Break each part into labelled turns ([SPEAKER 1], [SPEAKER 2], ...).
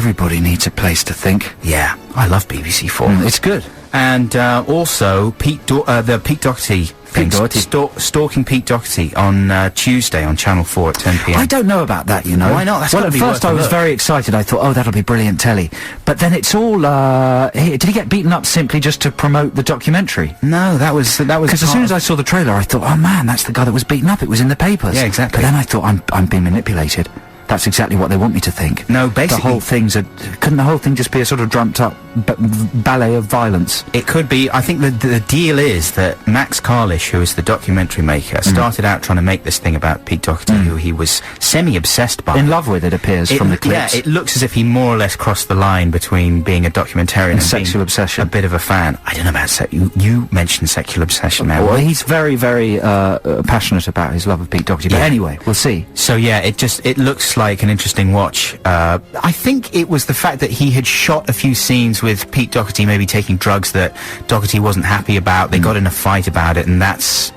[SPEAKER 1] Everybody needs a place to think.
[SPEAKER 2] Yeah, I love BBC4.
[SPEAKER 1] It's good.
[SPEAKER 2] And also the Pete Doherty thing. Stalking Pete Doherty on Tuesday on Channel 4 at 10 p.m.
[SPEAKER 1] I don't know about that, you know.
[SPEAKER 2] Why not? That's
[SPEAKER 1] well,
[SPEAKER 2] gotta
[SPEAKER 1] at
[SPEAKER 2] be
[SPEAKER 1] first
[SPEAKER 2] worth a
[SPEAKER 1] I was
[SPEAKER 2] look.
[SPEAKER 1] very excited. I thought, oh, that'll be brilliant telly. But then it's all, did he get beaten up simply just to promote the documentary?
[SPEAKER 2] No, that was
[SPEAKER 1] Because as soon as I saw the trailer, I thought, oh man, that's the guy that was beaten up. It was in the papers.
[SPEAKER 2] Yeah, exactly.
[SPEAKER 1] But then I thought, I'm being manipulated. That's exactly what they want me to think.
[SPEAKER 2] No, basically...
[SPEAKER 1] The whole thing's couldn't the whole thing just be a sort of dreamt-up ballet of violence?
[SPEAKER 2] It could be. I think the deal is that Max Carlish, who is the documentary maker, started out trying to make this thing about Pete Doherty, who he was semi-obsessed by.
[SPEAKER 1] In love with, it appears, from the clips.
[SPEAKER 2] Yeah, it looks as if he more or less crossed the line between being a documentarian and
[SPEAKER 1] sexual
[SPEAKER 2] being
[SPEAKER 1] obsession.
[SPEAKER 2] a bit of a fan. I don't know about you mentioned sexual obsession now.
[SPEAKER 1] Well, he's very, very passionate about his love of Pete Doherty. But anyway, we'll see.
[SPEAKER 2] So yeah, it looks like an interesting watch. I think it was the fact that he had shot a few scenes with Pete Doherty maybe taking drugs that Doherty wasn't happy about. They got in a fight about it, and that's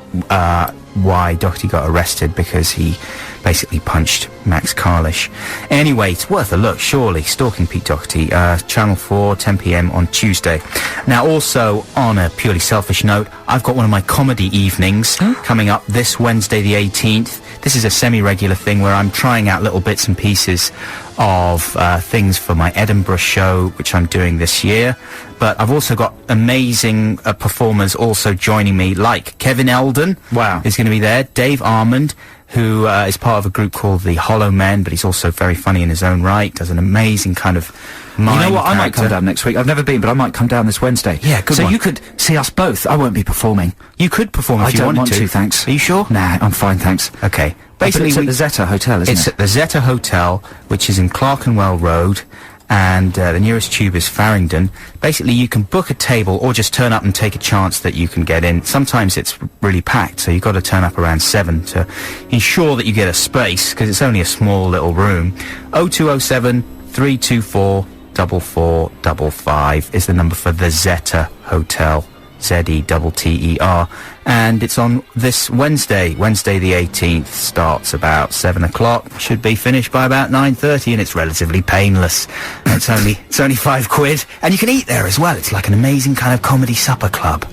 [SPEAKER 2] why Doherty got arrested, because he basically punched Max Carlish. Anyway, it's worth a look, surely. Stalking Pete Doherty, Channel 4, 10 p.m. on Tuesday. Now, also, on a purely selfish note, I've got one of my comedy evenings coming up this Wednesday the 18th. This is a semi-regular thing where I'm trying out little bits and pieces of things for my Edinburgh show, which I'm doing this year. But I've also got amazing performers also joining me, like Kevin Eldon.
[SPEAKER 1] Wow.
[SPEAKER 2] Is going to be there. Dave Armand, who is part of a group called the Hollow Men, but he's also very funny in his own right, does an amazing kind of mime
[SPEAKER 1] You know what, I might
[SPEAKER 2] character.
[SPEAKER 1] come down next week. I've never been, but I might come down this Wednesday.
[SPEAKER 2] Yeah, good
[SPEAKER 1] So
[SPEAKER 2] one.
[SPEAKER 1] you could see us both. I won't be performing.
[SPEAKER 2] You could perform if
[SPEAKER 1] I
[SPEAKER 2] you
[SPEAKER 1] don't
[SPEAKER 2] wanted
[SPEAKER 1] want to, thanks.
[SPEAKER 2] Are you sure?
[SPEAKER 1] Nah, I'm fine, thanks.
[SPEAKER 2] Okay.
[SPEAKER 1] Basically, it's at
[SPEAKER 2] we-
[SPEAKER 1] the Zeta Hotel, isn't
[SPEAKER 2] It's
[SPEAKER 1] it?
[SPEAKER 2] at the Zeta Hotel, which is in Clerkenwell Road, and the nearest tube is Farringdon. Basically, you can book a table or just turn up and take a chance that you can get in. Sometimes it's really packed, so you've got to turn up around 7 to ensure that you get a space, because it's only a small little room. 0207 324 4455 is the number for the Zeta Hotel. Zedter, and it's on this Wednesday the 18th. Starts about 7 o'clock, should be finished by about 9:30, and it's relatively painless. It's only £5, and you can eat there as well. It's like an amazing kind of comedy supper club.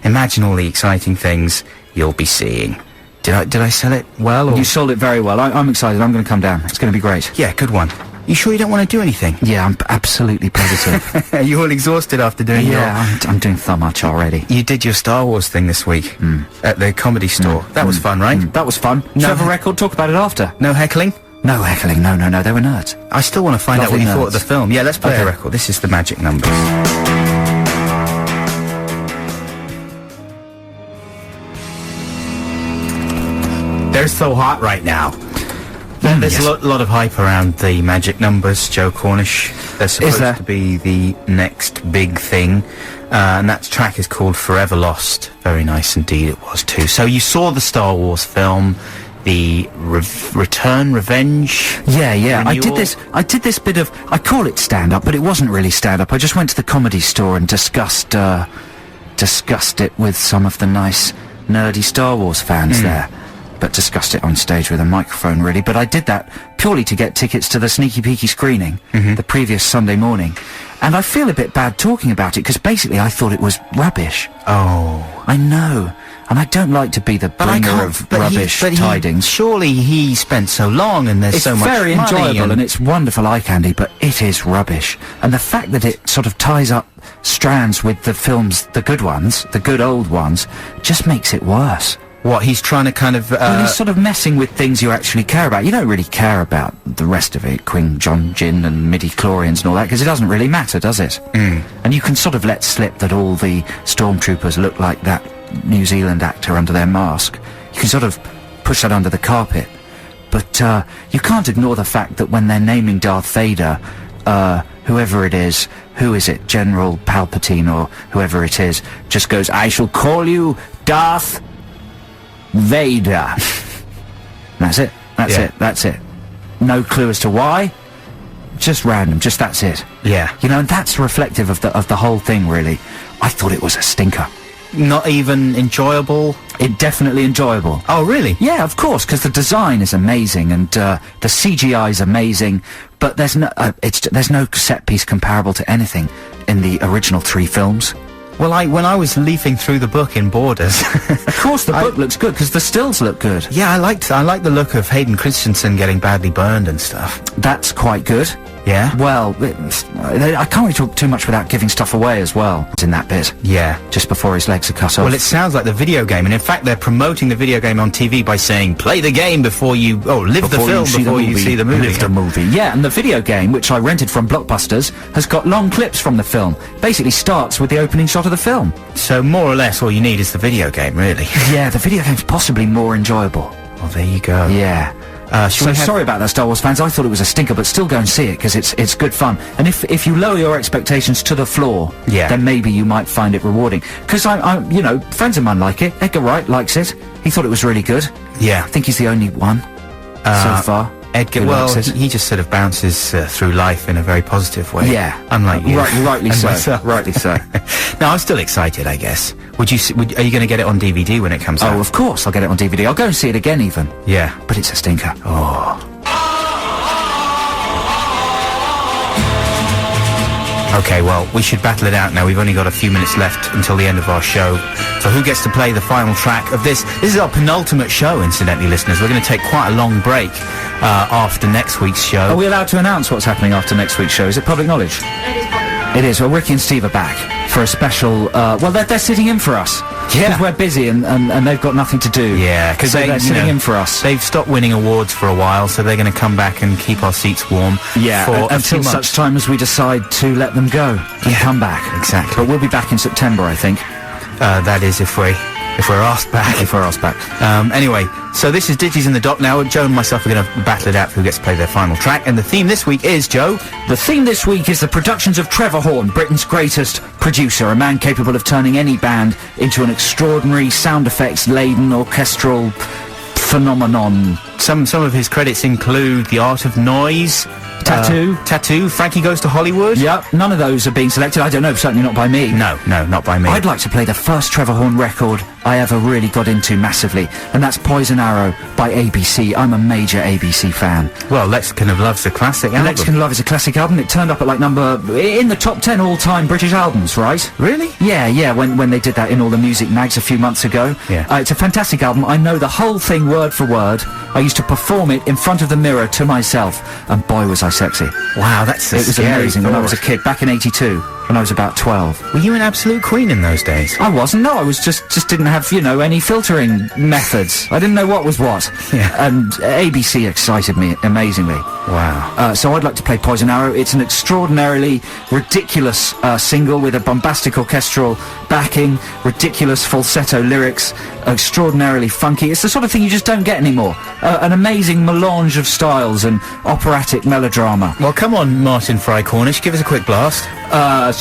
[SPEAKER 2] Imagine all the exciting things you'll be seeing. Did I sell it well? Or?
[SPEAKER 1] You sold it very well. I'm excited. I'm going to come down. It's going to be great.
[SPEAKER 2] Yeah, good one. You sure you don't want to do anything?
[SPEAKER 1] Yeah, I'm absolutely positive.
[SPEAKER 2] Are you all exhausted after doing
[SPEAKER 1] Yeah, I'm doing so much already.
[SPEAKER 2] You did your Star Wars thing this week at the Comedy Store. That was fun, right?
[SPEAKER 1] That was fun.
[SPEAKER 2] No.
[SPEAKER 1] Have a record, talk about it after.
[SPEAKER 2] No heckling?
[SPEAKER 1] No heckling, no, they were nerds.
[SPEAKER 2] I still want to find out what
[SPEAKER 1] Lovely
[SPEAKER 2] you thought of the
[SPEAKER 1] nerds.
[SPEAKER 2] film. Yeah, let's play
[SPEAKER 1] Okay.
[SPEAKER 2] the record. This is the magic numbers. They're so hot right now. There's
[SPEAKER 1] yes.
[SPEAKER 2] a lot of hype around the magic numbers, Joe Cornish. They're supposed
[SPEAKER 1] there?
[SPEAKER 2] to be the next big thing. And that track is called Forever Lost. Very nice indeed it was too. So you saw the Star Wars film, the Return, Revenge?
[SPEAKER 1] Yeah. I
[SPEAKER 2] Renewal?
[SPEAKER 1] did this bit of, I call it stand-up, but it wasn't really stand-up. I just went to the Comedy Store and discussed it with some of the nice, nerdy Star Wars fans there. But discussed it on stage with a microphone, really. But I did that purely to get tickets to the Sneaky Peeky screening the previous Sunday morning. And I feel a bit bad talking about it, because basically I thought it was rubbish.
[SPEAKER 2] Oh.
[SPEAKER 1] I know. And I don't like to be the bringer of rubbish tidings.
[SPEAKER 2] Surely he spent so long and there's
[SPEAKER 1] It's
[SPEAKER 2] so much
[SPEAKER 1] very
[SPEAKER 2] money
[SPEAKER 1] enjoyable and it's wonderful eye candy, but it is rubbish. And the fact that it sort of ties up strands with the films, the good ones, the good old ones, just makes it worse.
[SPEAKER 2] What, he's trying to kind of...
[SPEAKER 1] Well, he's sort of messing with things you actually care about. You don't really care about the rest of it, Queen John Jin and midi-chlorians and all that, because it doesn't really matter, does it? And you can sort of let slip that all the stormtroopers look like that New Zealand actor under their mask. You can sort of push that under the carpet. But you can't ignore the fact that when they're naming Darth Vader, whoever it is, who is it, General Palpatine or whoever it is, just goes, I shall call you Darth Vader. That's it. That's it. No clue as to why. Just random. Just that's it.
[SPEAKER 2] Yeah.
[SPEAKER 1] You know, and that's reflective of the whole thing, really. I thought it was a stinker.
[SPEAKER 2] not even enjoyable?
[SPEAKER 1] It definitely enjoyable.
[SPEAKER 2] Oh, really?
[SPEAKER 1] Yeah, of course, because the design is amazing and the CGI is amazing, but there's no set piece comparable to anything in the original 3 films.
[SPEAKER 2] Well, when I was leafing through the book in Borders...
[SPEAKER 1] Of course, the book looks good, because the stills look good.
[SPEAKER 2] Yeah, I liked the look of Hayden Christensen getting badly burned and stuff.
[SPEAKER 1] That's quite good.
[SPEAKER 2] Yeah?
[SPEAKER 1] Well, I can't really talk too much without giving stuff away as well. It's in that bit.
[SPEAKER 2] Yeah.
[SPEAKER 1] Just before his legs are cut off.
[SPEAKER 2] Well, it sounds like the video game, and in fact they're promoting the video game on TV by saying, play the game before you... live the film before you see the movie.
[SPEAKER 1] Live the movie. Yeah, and the video game, which I rented from Blockbusters, has got long clips from the film. Basically starts with the opening shot of the film.
[SPEAKER 2] So more or less all you need is the video game, really.
[SPEAKER 1] Yeah, the video game's possibly more enjoyable.
[SPEAKER 2] Well, there you go.
[SPEAKER 1] Yeah. Sorry about that, Star Wars fans. I thought it was a stinker, but still go and see it, because it's good fun. And if you lower your expectations to the floor, then maybe you might find it rewarding. Because friends of mine like it. Edgar Wright likes it. He thought it was really good.
[SPEAKER 2] Yeah.
[SPEAKER 1] I think he's the only one so far.
[SPEAKER 2] Edgar, well, he just sort of bounces through life in a very positive way.
[SPEAKER 1] Yeah.
[SPEAKER 2] Unlike you.
[SPEAKER 1] Rightly so.
[SPEAKER 2] Myself.
[SPEAKER 1] Rightly so.
[SPEAKER 2] No, I'm still excited, I guess. Are you going to get it on DVD when it comes out?
[SPEAKER 1] Oh, of course, I'll get it on DVD. I'll go and see it again, even.
[SPEAKER 2] Yeah.
[SPEAKER 1] But it's a stinker. Oh.
[SPEAKER 2] Okay, well, we should battle it out now. We've only got a few minutes left until the end of our show. So who gets to play the final track of this? This is our penultimate show, incidentally, listeners. We're going to take quite a long break after next week's show.
[SPEAKER 1] Are we allowed to announce what's happening after next week's show? Is it public knowledge? It is. Well, Ricky and Steve are back for a special... they're sitting in for us.
[SPEAKER 2] Yeah.
[SPEAKER 1] Because we're busy and they've got nothing to do.
[SPEAKER 2] Yeah, because
[SPEAKER 1] they're sitting in for us.
[SPEAKER 2] They've stopped winning awards for a while, so they're going to come back and keep our seats warm.
[SPEAKER 1] Yeah,
[SPEAKER 2] for
[SPEAKER 1] until such time as we decide to let them go and come back.
[SPEAKER 2] Exactly.
[SPEAKER 1] But we'll be back in September, I think.
[SPEAKER 2] That is if we're asked back.
[SPEAKER 1] If we're asked back.
[SPEAKER 2] Anyway, so this is Digis in the Dock now. Joe and myself are going to battle it out for who gets to play their final track. And the theme this week is, Joe?
[SPEAKER 1] The theme this week is the productions of Trevor Horn, Britain's greatest producer, a man capable of turning any band into an extraordinary sound effects-laden orchestral phenomenon.
[SPEAKER 2] Some of his credits include The Art of Noise,
[SPEAKER 1] Tattoo,
[SPEAKER 2] Frankie Goes to Hollywood.
[SPEAKER 1] Yep, none of those are being selected. I don't know, certainly not by me.
[SPEAKER 2] No, not by me.
[SPEAKER 1] I'd like to play the first Trevor Horn record I ever really got into massively, and that's Poison Arrow by ABC. I'm a major ABC fan.
[SPEAKER 2] Well, Lexicon of Love's a classic album.
[SPEAKER 1] Lexicon of Love is a classic album. It turned up at in the top 10 all-time British albums, right?
[SPEAKER 2] Really?
[SPEAKER 1] Yeah, when they did that in all the music mags a few months ago.
[SPEAKER 2] Yeah.
[SPEAKER 1] It's a fantastic album. I know the whole thing word for word. I used to perform it in front of the mirror to myself, and boy was I sexy.
[SPEAKER 2] Wow, it was
[SPEAKER 1] amazing when I was a kid, back in '82, when I was about 12.
[SPEAKER 2] Were you an absolute queen in those days?
[SPEAKER 1] I wasn't, no, I was just didn't have, any filtering methods. I didn't know what was what.
[SPEAKER 2] Yeah.
[SPEAKER 1] And ABC excited me amazingly.
[SPEAKER 2] Wow.
[SPEAKER 1] So I'd like to play Poison Arrow. It's an extraordinarily ridiculous single with a bombastic orchestral backing, ridiculous falsetto lyrics, extraordinarily funky. It's the sort of thing you just don't get anymore. An amazing melange of styles and operatic melodrama.
[SPEAKER 2] Well, come on, Martin Fry Cornish, give us a quick blast.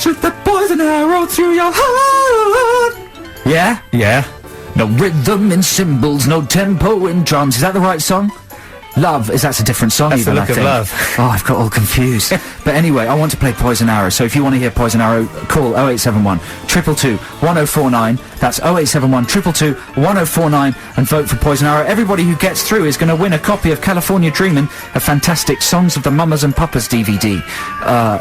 [SPEAKER 1] Shoot the poison arrow through your heart. Yeah?
[SPEAKER 2] Yeah.
[SPEAKER 1] No rhythm in cymbals, no tempo in drums. Is that the right song? Love, that's a different song.
[SPEAKER 2] That's
[SPEAKER 1] even,
[SPEAKER 2] the look
[SPEAKER 1] I
[SPEAKER 2] of
[SPEAKER 1] think.
[SPEAKER 2] love.
[SPEAKER 1] Oh, I've got all confused. But anyway, I want to play Poison Arrow, so if you want to hear Poison Arrow, call 0871 222 1049. That's 0871 222 1049 and vote for Poison Arrow. Everybody who gets through is going to win a copy of California Dreamin', a fantastic Songs of the Mamas and Papas DVD.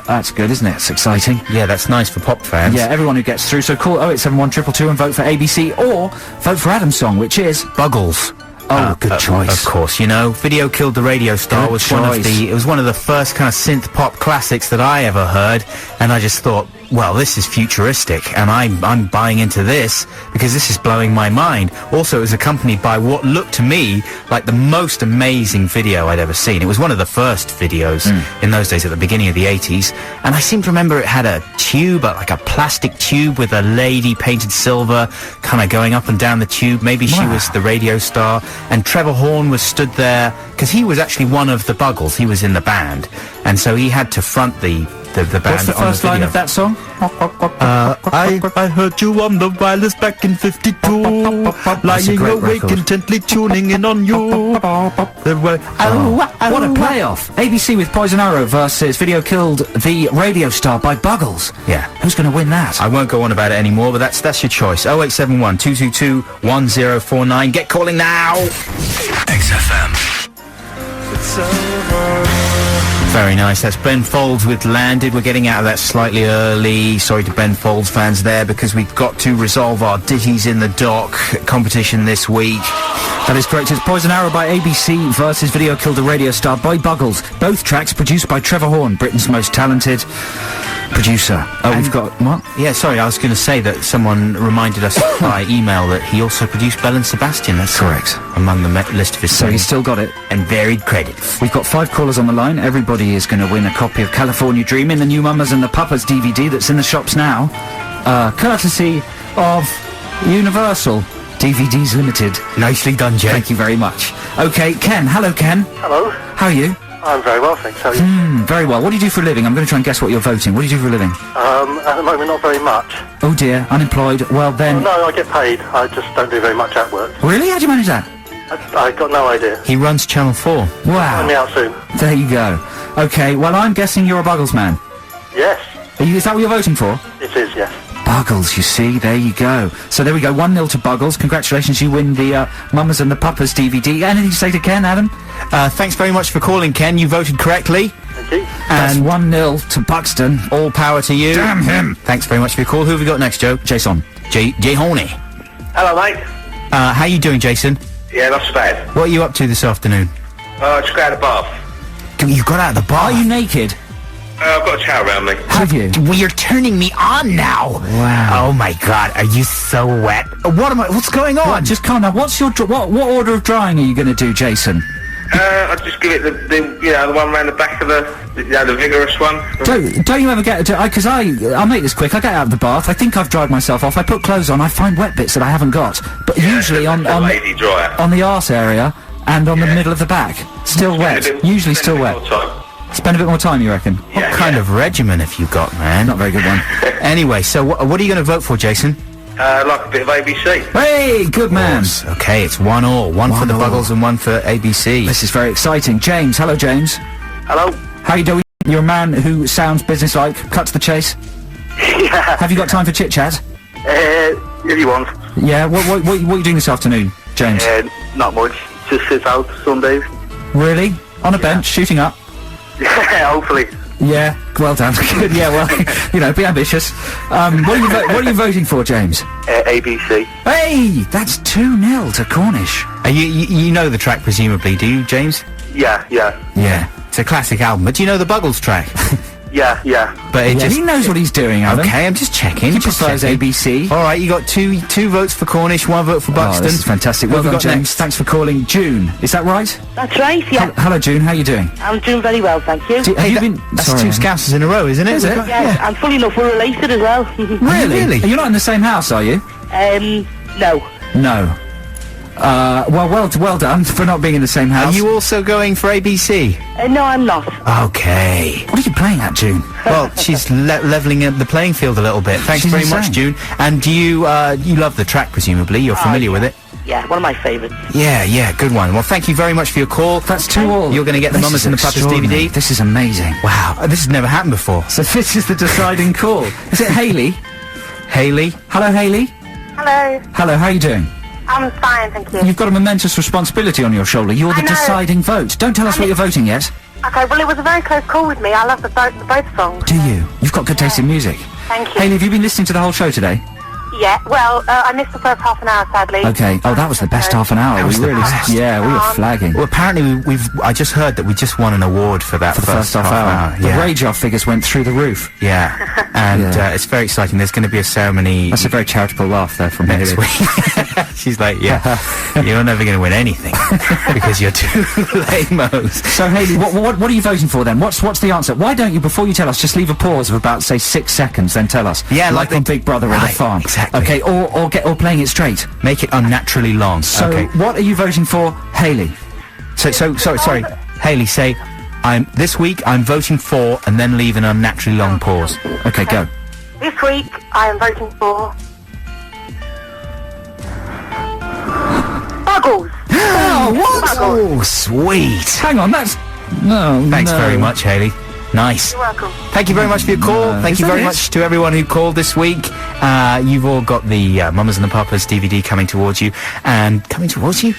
[SPEAKER 1] That's good, isn't it? It's exciting.
[SPEAKER 2] Yeah, that's nice for pop fans.
[SPEAKER 1] Yeah, everyone who gets through, so call 0871 222 and vote for ABC, or vote for Adam's song, which is
[SPEAKER 2] Buggles.
[SPEAKER 1] Oh, good choice.
[SPEAKER 2] Of course, Video Killed the Radio Star was one of the first kind of synth pop classics that I ever heard, and I just thought, well, this is futuristic, and I'm buying into this because this is blowing my mind. Also, it was accompanied by what looked to me like the most amazing video I'd ever seen. It was one of the first videos in those days at the beginning of the 80s, and I seem to remember it had a tube, like a plastic tube with a lady painted silver kind of going up and down the tube. Maybe she was the radio star, and Trevor Horn was stood there because he was actually one of the Buggles. He was in the band, and so he had to front the the band.
[SPEAKER 1] What's the
[SPEAKER 2] on
[SPEAKER 1] first line
[SPEAKER 2] video.
[SPEAKER 1] of that song?
[SPEAKER 2] I heard you on the wireless back in 52, lying
[SPEAKER 1] great
[SPEAKER 2] awake,
[SPEAKER 1] record.
[SPEAKER 2] intently tuning in on you.
[SPEAKER 1] What a playoff! ABC with Poison Arrow versus Video Killed the Radio Star by Buggles.
[SPEAKER 2] Yeah.
[SPEAKER 1] Who's going to win that?
[SPEAKER 2] I won't go on about it anymore, but that's your choice. 0871 222 1049. Get calling now.
[SPEAKER 3] XFM.
[SPEAKER 2] Very nice. That's Ben Folds with Landed. We're getting out of that slightly early. Sorry to Ben Folds fans there, because we've got to resolve our Ditties in the Dock competition this week.
[SPEAKER 1] That is correct. It's Poison Arrow by ABC versus Video Killed a Radio Star by Buggles. Both tracks produced by Trevor Horn, Britain's most talented producer. Oh, we've got... What?
[SPEAKER 2] Yeah, sorry, I was going to say that someone reminded us by email that he also produced Bell and Sebastian. That's
[SPEAKER 1] Correct.
[SPEAKER 2] among the list of his
[SPEAKER 1] So
[SPEAKER 2] songs.
[SPEAKER 1] he's still got it.
[SPEAKER 2] And varied credits.
[SPEAKER 1] We've got 5 callers on the line. Everybody is going to win a copy of California Dreaming, the new Mamas and the Papas DVD that's in the shops now. Courtesy of Universal DVDs Limited.
[SPEAKER 2] Nicely done, Jay.
[SPEAKER 1] Thank you very much. Okay, Ken. Hello, Ken.
[SPEAKER 4] Hello.
[SPEAKER 1] How are you?
[SPEAKER 4] I'm very well, thanks. How are you?
[SPEAKER 1] Very well. What do you do for a living? I'm going to try and guess what you're voting. What do you do for a living?
[SPEAKER 4] At the moment, not very much.
[SPEAKER 1] Oh dear, unemployed. Well then...
[SPEAKER 4] No, I get paid. I just don't do very much at work.
[SPEAKER 1] Really? How do you manage that?
[SPEAKER 4] I got no idea.
[SPEAKER 2] He runs Channel 4.
[SPEAKER 4] Find me
[SPEAKER 1] Wow.
[SPEAKER 4] out soon.
[SPEAKER 1] There you go. Okay, well I'm guessing you're a Buggles man.
[SPEAKER 4] Yes,
[SPEAKER 1] Is that what you're voting for?
[SPEAKER 4] it is, yes.
[SPEAKER 1] Buggles, you see, there you go. So there we go, 1-0 to Buggles. Congratulations, you win the Mamas and the Papas DVD. Anything to say to Ken, Adam?
[SPEAKER 2] Thanks very much for calling, Ken. You voted correctly.
[SPEAKER 4] Thank you.
[SPEAKER 1] That's 1-0 to Buxton.
[SPEAKER 2] All power to you.
[SPEAKER 1] Damn him.
[SPEAKER 2] Thanks very much for your call. Who have we got next, Joe?
[SPEAKER 1] Jason.
[SPEAKER 2] Jay Honey.
[SPEAKER 5] Hello, mate.
[SPEAKER 2] How you doing, Jason?
[SPEAKER 5] Yeah, not so bad.
[SPEAKER 2] What are you up to this afternoon?
[SPEAKER 5] I just got out of the bath.
[SPEAKER 2] You got out of the bar.
[SPEAKER 1] Are you naked?
[SPEAKER 5] I've got a towel around me.
[SPEAKER 1] Have you?
[SPEAKER 2] Well, you're turning me on now.
[SPEAKER 1] Wow.
[SPEAKER 2] Oh my God, are you so wet? What's going on?
[SPEAKER 1] Right, just calm down. What's your... what order of drying are you going to do, Jason?
[SPEAKER 5] I'll just give it the one round the back of the vigorous one.
[SPEAKER 1] Don't you ever get... Because I'll make this quick. I get out of the bath. I think I've dried myself off. I put clothes on. I find wet bits that I haven't got. But usually on
[SPEAKER 5] lady dryer.
[SPEAKER 1] the arse area and on the middle of the back. Still wet. Usually still wet. Spend a bit more time, you reckon?
[SPEAKER 2] What kind of regimen have you got, man?
[SPEAKER 1] Not a very good one.
[SPEAKER 2] Anyway, so what are you going to vote for, Jason?
[SPEAKER 5] Like a bit of ABC.
[SPEAKER 1] Hey, good man.
[SPEAKER 2] Okay, it's 1-1. One for the
[SPEAKER 1] 1-1.
[SPEAKER 2] Buggles and one for ABC.
[SPEAKER 1] This is very exciting. James. Hello, James.
[SPEAKER 4] Hello.
[SPEAKER 1] How you doing? You're a man who sounds businesslike. Cut to the chase.
[SPEAKER 4] Yeah.
[SPEAKER 1] Have you got time for chit-chat?
[SPEAKER 4] If you want.
[SPEAKER 1] Yeah. What are you doing this afternoon, James?
[SPEAKER 4] Not much. Just sit out some days.
[SPEAKER 1] Really? On a bench, shooting up?
[SPEAKER 4] Hopefully.
[SPEAKER 1] Yeah, well done. Good. Yeah, well, be ambitious. What are you voting for, James?
[SPEAKER 4] ABC.
[SPEAKER 1] Hey, that's 2-0 to Cornish.
[SPEAKER 2] You know the track, presumably, do you, James?
[SPEAKER 4] Yeah.
[SPEAKER 1] Yeah.
[SPEAKER 2] It's a classic album, but do you know the Buggles track?
[SPEAKER 4] Yeah.
[SPEAKER 2] But it
[SPEAKER 1] Yeah,
[SPEAKER 2] just...
[SPEAKER 1] he knows what he's doing, Adam.
[SPEAKER 2] Okay, I'm just checking.
[SPEAKER 1] He
[SPEAKER 2] just
[SPEAKER 1] prefers
[SPEAKER 2] checking.
[SPEAKER 1] ABC.
[SPEAKER 2] All right, you got two votes for Cornish, 1 vote for Buxton.
[SPEAKER 1] Oh, this is fantastic.
[SPEAKER 2] What
[SPEAKER 1] Well
[SPEAKER 2] have we
[SPEAKER 1] done,
[SPEAKER 2] got
[SPEAKER 1] James.
[SPEAKER 2] next?
[SPEAKER 1] Thanks for calling. June, is that right?
[SPEAKER 6] That's right, yeah.
[SPEAKER 1] Hello, June. How you doing?
[SPEAKER 6] I'm doing very well, thank you.
[SPEAKER 1] Have you been?
[SPEAKER 2] That's
[SPEAKER 1] Sorry,
[SPEAKER 2] two
[SPEAKER 1] Adam.
[SPEAKER 2] Scousers in a row, isn't it?
[SPEAKER 1] Is it?
[SPEAKER 6] Yeah, and fully enough, we're related as well.
[SPEAKER 1] Really? You're not in the same house, are you?
[SPEAKER 6] No.
[SPEAKER 1] No. Well done for not being in the same house.
[SPEAKER 2] Are you also going for ABC?
[SPEAKER 6] No, I'm not.
[SPEAKER 2] Okay.
[SPEAKER 1] What are you playing at, June?
[SPEAKER 2] Well, she's leveling up the playing field a little bit. Thanks
[SPEAKER 1] She's
[SPEAKER 2] very much,
[SPEAKER 1] insane.
[SPEAKER 2] June. And do you love the track, presumably? You're familiar
[SPEAKER 6] yeah.
[SPEAKER 2] with it?
[SPEAKER 6] Yeah, one of my favourites.
[SPEAKER 2] Yeah, good one. Well, thank you very much for your call.
[SPEAKER 1] That's 2-all.
[SPEAKER 2] You're going to get the
[SPEAKER 1] This
[SPEAKER 2] Mamas
[SPEAKER 1] is
[SPEAKER 2] and the Papas
[SPEAKER 1] extraordinary.
[SPEAKER 2] DVD.
[SPEAKER 1] This is amazing.
[SPEAKER 2] Wow, this has never happened before.
[SPEAKER 1] So this is the deciding call. Is it Hayley?
[SPEAKER 2] Hayley?
[SPEAKER 1] Hello, Hayley.
[SPEAKER 7] Hello,
[SPEAKER 1] Hello, how are you doing?
[SPEAKER 7] I'm fine, thank you.
[SPEAKER 1] You've got a momentous responsibility on your shoulder. You're the
[SPEAKER 7] I know.
[SPEAKER 1] deciding vote. Don't tell us what you're voting yet.
[SPEAKER 7] Okay, well, it was a very close call with me. I love both songs.
[SPEAKER 1] Do you? You've got good taste in music.
[SPEAKER 7] Thank you.
[SPEAKER 1] Hayley, have you been listening to the whole show today?
[SPEAKER 7] Yeah, well, I missed the first half an hour, sadly.
[SPEAKER 1] Okay. Oh, that was the best half an hour.
[SPEAKER 2] That was
[SPEAKER 1] we
[SPEAKER 2] the
[SPEAKER 1] really,
[SPEAKER 2] best.
[SPEAKER 1] yeah, we were flagging.
[SPEAKER 2] Well, apparently I just heard that we just won an award for that
[SPEAKER 1] For the first half hour. The
[SPEAKER 2] Yeah.
[SPEAKER 1] rage off figures went through the roof.
[SPEAKER 2] Yeah. And
[SPEAKER 1] Yeah.
[SPEAKER 2] it's very exciting. There's going to be a ceremony
[SPEAKER 1] That's a very charitable laugh there from
[SPEAKER 2] next
[SPEAKER 1] Hayley.
[SPEAKER 2] week. She's like, yeah, you're never going to win anything because you're too lame-os.
[SPEAKER 1] So, Hayley, what are you voting for then? What's the answer? Why don't you, before you tell us, just leave a pause of about, say, 6 seconds, then tell us?
[SPEAKER 2] Yeah,
[SPEAKER 1] like
[SPEAKER 2] like
[SPEAKER 1] on
[SPEAKER 2] they-
[SPEAKER 1] Big Brother or The
[SPEAKER 2] Right,
[SPEAKER 1] Farm.
[SPEAKER 2] exactly.
[SPEAKER 1] Okay, or playing it straight.
[SPEAKER 2] Make it unnaturally long.
[SPEAKER 1] So,
[SPEAKER 2] okay.
[SPEAKER 1] what are you voting for, Hayley?
[SPEAKER 2] So sorry. Hayley, say, This week, I'm voting for, and then leave an unnaturally long pause.
[SPEAKER 1] Okay, go.
[SPEAKER 7] This week, I am voting for... Buggles.
[SPEAKER 1] Oh, what?
[SPEAKER 2] Oh, sweet.
[SPEAKER 1] Hang on, that's... No,
[SPEAKER 2] Thanks
[SPEAKER 1] no.
[SPEAKER 2] very much, Hayley. Nice.
[SPEAKER 7] You're welcome.
[SPEAKER 2] Thank you very much for your call. Thank you
[SPEAKER 1] Is that
[SPEAKER 2] very
[SPEAKER 1] it?
[SPEAKER 2] much to everyone who called this week. You've all got the Mamas and the Papas DVD coming towards you. And coming towards you?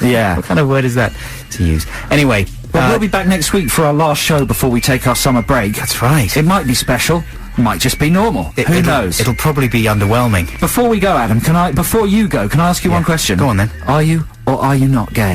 [SPEAKER 1] Yeah.
[SPEAKER 2] What kind of word is that to use? Anyway.
[SPEAKER 1] Well, we'll be back next week for our last show before we take our summer break.
[SPEAKER 2] That's right.
[SPEAKER 1] It might be special. Might just be normal. Who knows?
[SPEAKER 2] It'll probably be underwhelming.
[SPEAKER 1] Before we go, Adam, before you go, can I ask you one question?
[SPEAKER 2] Go on then.
[SPEAKER 1] Are you or are you not gay?